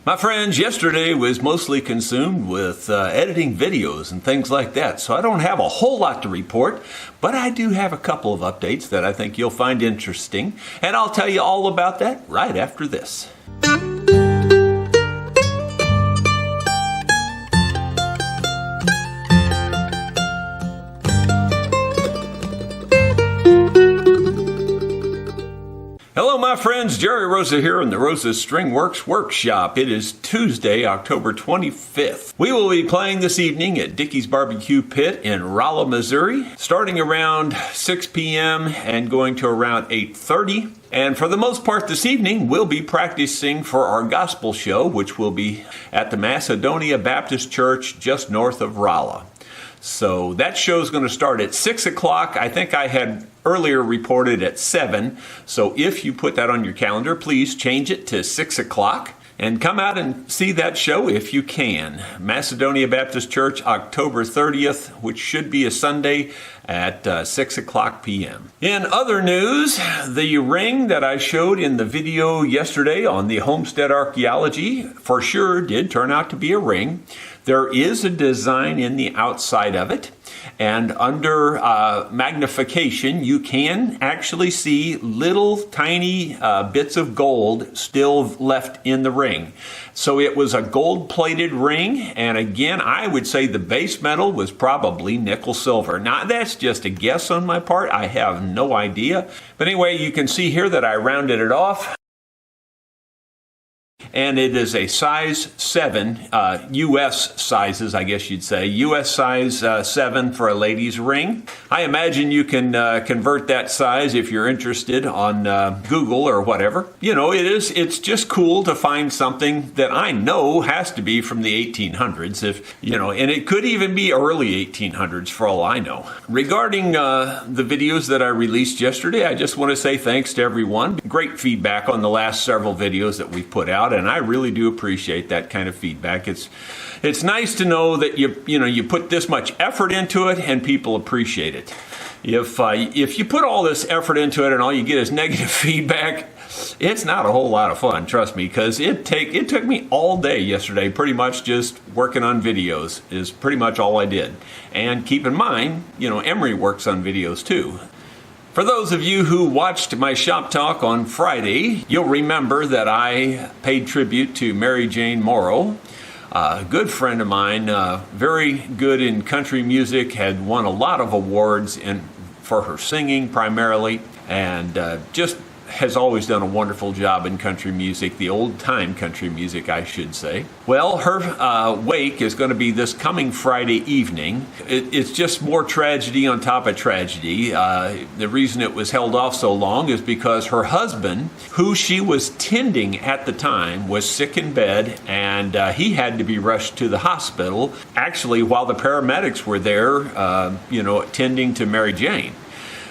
My friends, yesterday was mostly consumed with editing videos and things like that, so I don't have a whole lot to report, but I do have a couple of updates that I think you'll find interesting, and I'll tell you all about that right after this. Hello my friends, Jerry Rosa here in the Rosa String Works Workshop. It is Tuesday, October 25th. We will be playing this evening at Dickey's Barbecue Pit in Rolla, Missouri, starting around 6 p.m. and going to around 8:30. And for the most part this evening, we'll be practicing for our gospel show, which will be at the Macedonia Baptist Church just north of Rolla. So that show is going to start at 6 o'clock. I think I had earlier reported at 7. So if you put that on your calendar, please change it to 6 o'clock and come out and see that show if you can. Macedonia Baptist Church, October 30th, which should be a Sunday at 6 o'clock p.m. In other news, the ring that I showed in the video yesterday on the Homestead Archeology for sure did turn out to be a ring. There is a design in the outside of it, and under magnification, you can actually see little tiny bits of gold still left in the ring. So it was a gold-plated ring, and again, I would say the base metal was probably nickel silver. Now, that's just a guess on my part. I have no idea. But anyway, you can see here that I rounded it off. And it is a size 7, U.S. sizes, I guess you'd say. U.S. size 7 for a lady's ring. I imagine you can convert that size if you're interested on Google or whatever. You know, it's just cool to find something that I know has to be from the 1800s, and it could even be early 1800s for all I know. Regarding the videos that I released yesterday, I just want to say thanks to everyone. Great feedback on the last several videos that we've put out, and I really do appreciate that kind of feedback. It's nice to know that you put this much effort into it and people appreciate it. If you put all this effort into it and all you get is negative feedback, it's not a whole lot of fun, trust me, because it took me all day yesterday pretty much just working on videos is pretty much all I did. And keep in mind, Emery works on videos too. For those of you who watched my shop talk on Friday, you'll remember that I paid tribute to Mary Jane Morrow, a good friend of mine, very good in country music, had won a lot of awards for her singing primarily, and just has always done a wonderful job in country music, the old-time country music, I should say. Well, her wake is going to be this coming Friday evening. It's just more tragedy on top of tragedy. The reason it was held off so long is because her husband, who she was tending at the time, was sick in bed, and he had to be rushed to the hospital, actually while the paramedics were there, tending to Mary Jane.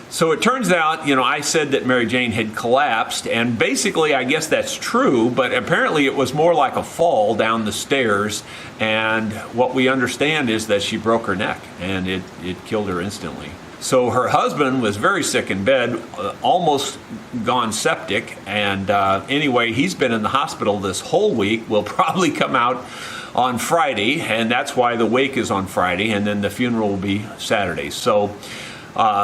So it turns out, I said that Mary Jane had collapsed, and basically I guess that's true, but apparently it was more like a fall down the stairs, and what we understand is that she broke her neck, and it killed her instantly. So her husband was very sick in bed, almost gone septic, and anyway, he's been in the hospital this whole week, will probably come out on Friday, and that's why the wake is on Friday, and then the funeral will be Saturday. So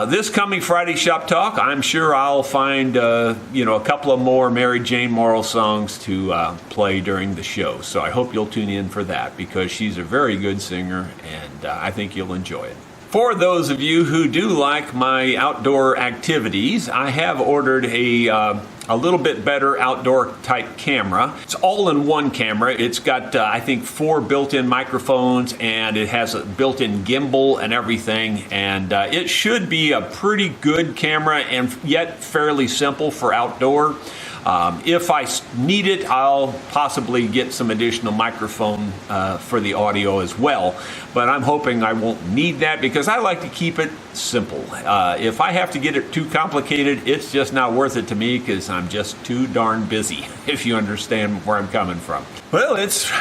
this coming Friday Shop Talk, I'm sure I'll find, a couple of more Mary Jane Morrow songs to play during the show. So I hope you'll tune in for that because she's a very good singer and I think you'll enjoy it. For those of you who do like my outdoor activities, I have ordered a little bit better outdoor type camera. It's all-in-one camera. It's got, I think, 4 built-in microphones, and it has a built-in gimbal and everything, and it should be a pretty good camera and yet fairly simple for outdoor. If I need it, I'll possibly get some additional microphone for the audio as well. But I'm hoping I won't need that because I like to keep it simple. If I have to get it too complicated, it's just not worth it to me because I'm just too darn busy, if you understand where I'm coming from. Well, it's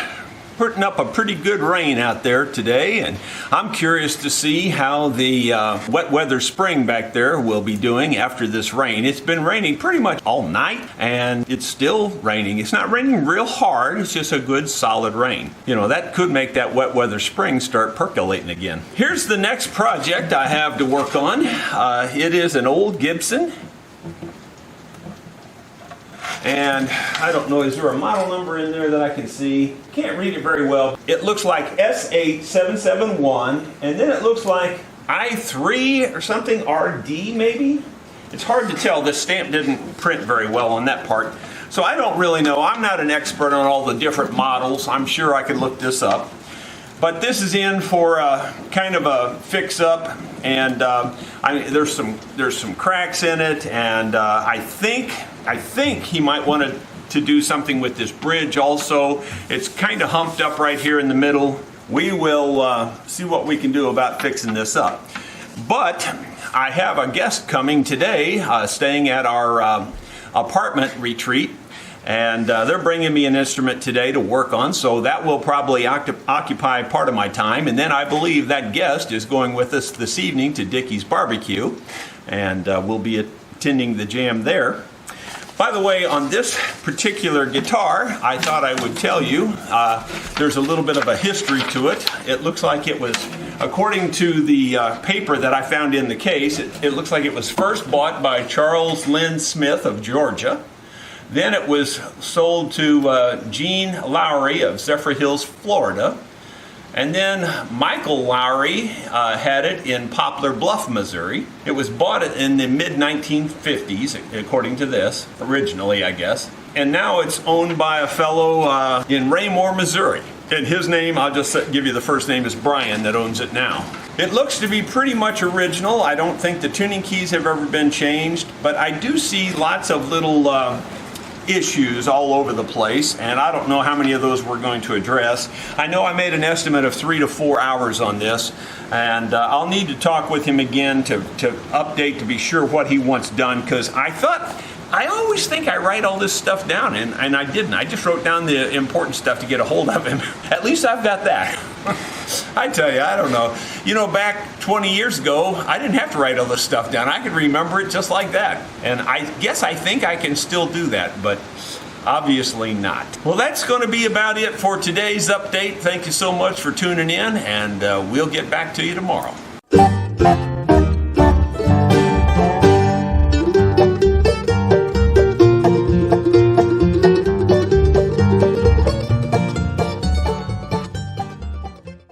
putting up a pretty good rain out there today, and I'm curious to see how the wet weather spring back there will be doing after this rain. It's been raining pretty much all night, and it's still raining. It's not raining real hard, it's just a good solid rain. You know, that could make that wet weather spring start percolating again. Here's the next project I have to work on. It is an old Gibson. And I don't know, is there a model number in there that I can see? Can't read it very well. It looks like S8771, and then it looks like I3 or something, RD maybe? It's hard to tell. This stamp didn't print very well on that part. So I don't really know. I'm not an expert on all the different models. I'm sure I could look this up. But this is in for kind of a fix-up, and there's some cracks in it, and I think he might want to do something with this bridge also. It's kind of humped up right here in the middle. We will see what we can do about fixing this up. But I have a guest coming today, staying at our apartment retreat. And they're bringing me an instrument today to work on, so that will probably occupy part of my time. And then I believe that guest is going with us this evening to Dickey's Barbecue, and we'll be attending the jam there. By the way, on this particular guitar, I thought I would tell you, there's a little bit of a history to it. It looks like it was, according to the paper that I found in the case, it looks like it was first bought by Charles Lynn Smith of Georgia. Then it was sold to Gene Lowry of Zephyr Hills, Florida. And then Michael Lowry had it in Poplar Bluff, Missouri. It was bought in the mid-1950s, according to this, originally, I guess. And now it's owned by a fellow in Raymore, Missouri. And his name, I'll just give you the first name, is Brian, that owns it now. It looks to be pretty much original. I don't think the tuning keys have ever been changed, but I do see lots of little issues all over the place, and I don't know how many of those we're going to address. I know I made an estimate of 3 to 4 hours on this, and I'll need to talk with him again to update to be sure what he wants done, because I always think I write all this stuff down, and I didn't. I just wrote down the important stuff to get a hold of him. At least I've got that. I tell you, I don't know. You know, back 20 years ago, I didn't have to write all this stuff down. I could remember it just like that. And I think I can still do that, but obviously not. Well, that's going to be about it for today's update. Thank you so much for tuning in, and we'll get back to you tomorrow.